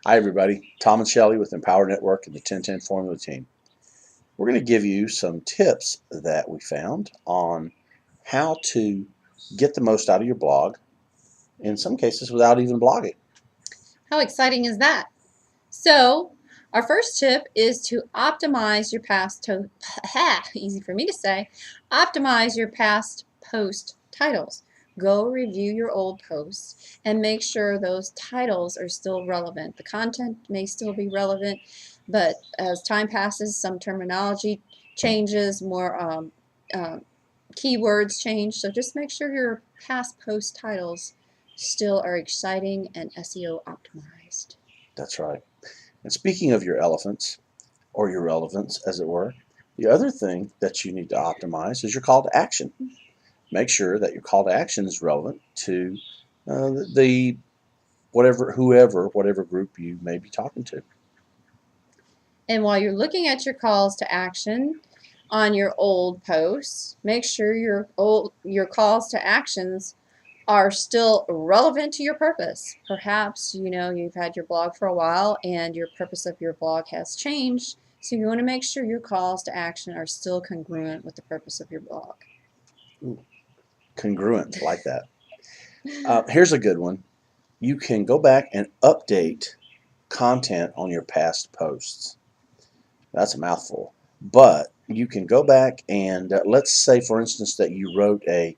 Hi everybody, Tom and Shelley with Empower Network and the 1010 Formula team. We're going to give you some tips that we found on how to get the most out of your blog, in some cases without even blogging. How exciting is that? So, our first tip is to optimize your easy for me to say, optimize your past post titles. Go review your old posts and make sure those titles are still relevant. The content may still be relevant, but as time passes, some terminology changes, more keywords change. So just make sure your past post titles still are exciting and SEO optimized. That's right. And speaking of your elephants, or your relevance as it were, the other thing that you need to optimize is your call to action. Make sure that your call to action is relevant to the whatever group you may be talking to. And while you're looking at your calls to action on your old posts, make sure your calls to actions are still relevant to your purpose. Perhaps you've had your blog for a while and your purpose of your blog has changed. So you want to make sure your calls to action are still congruent with the purpose of your blog. Ooh, congruent, like that. Here's a good one. You can go back and update content on your past posts. That's a mouthful. But you can go back and let's say, for instance, that you wrote a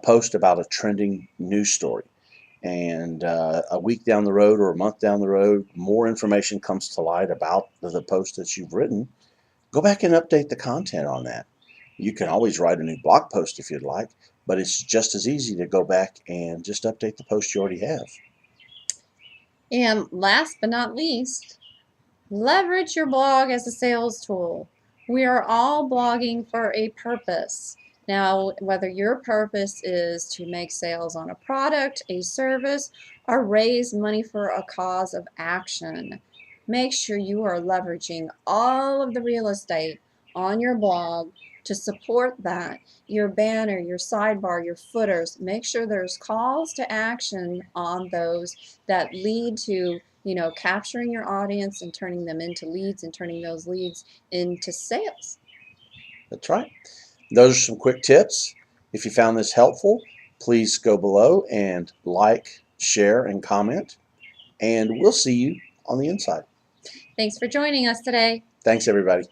post about a trending news story. And a week down the road or a month down the road, more information comes to light about the post that you've written. Go back and update the content on that. You can always write a new blog post if you'd like, but it's just as easy to go back and just update the post you already have. And last but not least, leverage your blog as a sales tool. We are all blogging for a purpose. Now, whether your purpose is to make sales on a product, a service, or raise money for a cause of action, make sure you are leveraging all of the real estate on your blog to support that. Your banner, your sidebar, your footers, make sure there's calls to action on those that lead to capturing your audience and turning them into leads and turning those leads into sales. That's right. Those are some quick tips. If you found this helpful, please go below and like, share, and comment. And we'll see you on the inside. Thanks for joining us today. Thanks, everybody.